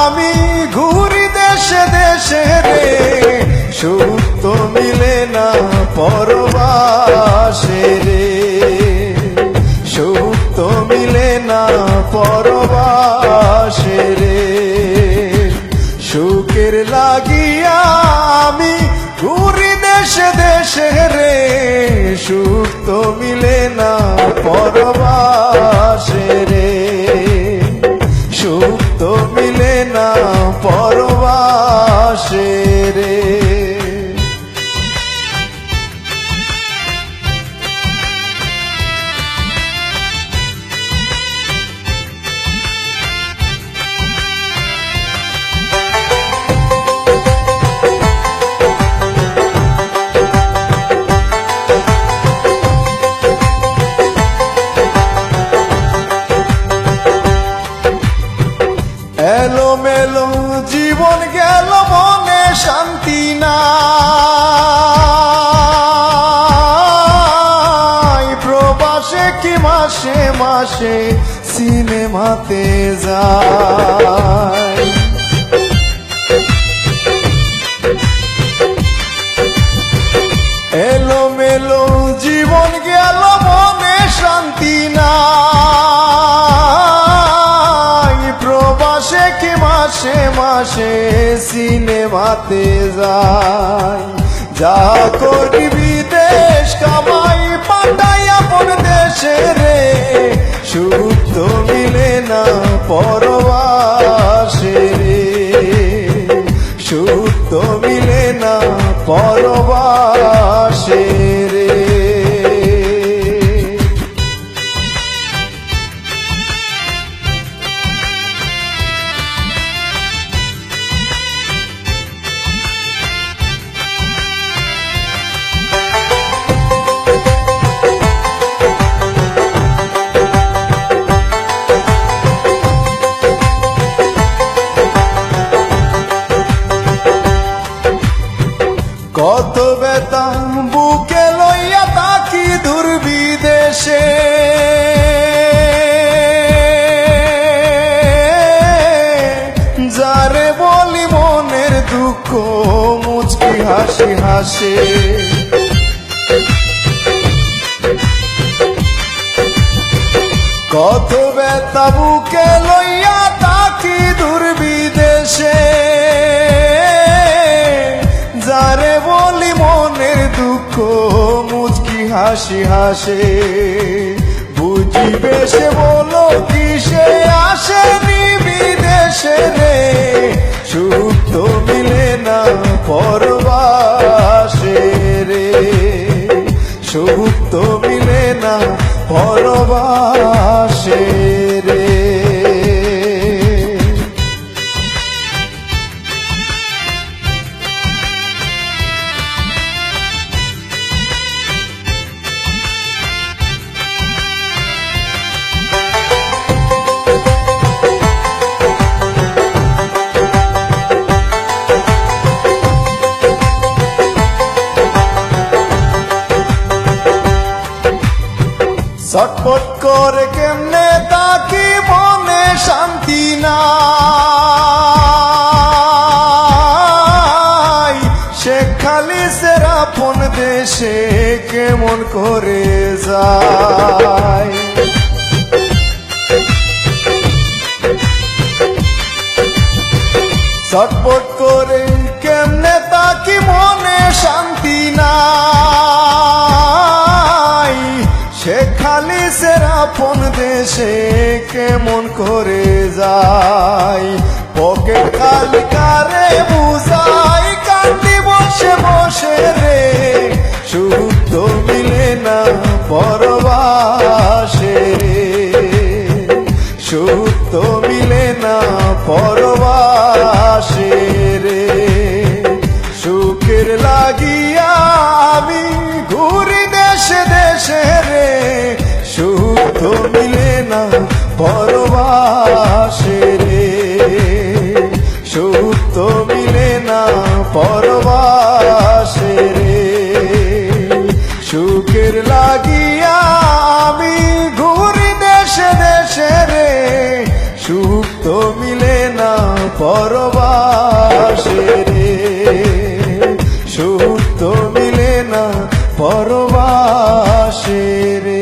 আমি ঘুরি দেশে দেশে রে, সুখ তো মিলে না পরবাসে রে, সুখ তো মিলে না পরবাসে রে। সুখের লাগিয়া আমি ঘুরি দেশে দেশে রে, সুখ তো মিলে না পরবাসে রে, সুখ তো মিলে না পরবাসে রে। এলো মেলো জীবন গেল, মনে শান্তি নাই, প্রবাসে কি মাসে মাসে সিনেমাতে যায়। এলো মেলো জীবন গেল, মনে শান্তি নাই, প্রবাসে কি মাসে মাসে সিনেমাতে যায়। যা করি বিদেশ কামাই পাঠাই আপন দেশে রে, সুখ তো মিলে না পরবাসে রে, সুখ তো মিলে না পরবাসে রে। কত ব্যথা বুকে লইয়া তাকি দূর বিদেশে, যারে বলি মনের দুঃখ মুচকি হাসি হাসে। কত ব্যথা বুকে লইয়া তাকি দূর বিদেশে, যারে বলি মনের দুঃখ মুচকি হাসি হাসে। বুঝিবে সে বলো কিসে আসেনি বিদেশে রে, সুখ তো মিলে না পরবাসে রে, সুখ তো মিলে না পরবাসে রে। ছটফট করে কেমনে তাকি মনে শান্তি নাই, সে খালি সেরা আপন দেশে কেমন করে যায়। ছটফট করে কেমনে তাকি মনে শান্তি নাই, সে খালি সেরা আপন দেশে কেমন করে যায়। পকেট খালি কারে বুঝাই কান্দি বসে বসে রে, সুখ তো মিলে না পরবাসে রে, সুখ তো মিলে না পরবাসে রে। সুখের লাগিয়া আমি ঘুরি দেশে দেশে রে, সুখ তো মিলে না পরবাসে রে, সুখ তো মিলে না পরবাসে রে। সুখের লাগিয়া আমি ঘুরি দেশে দেশে রে, সুখ তো মিলে না পরবাসে রে, সুখ তো মিলে না পরবাসে রে।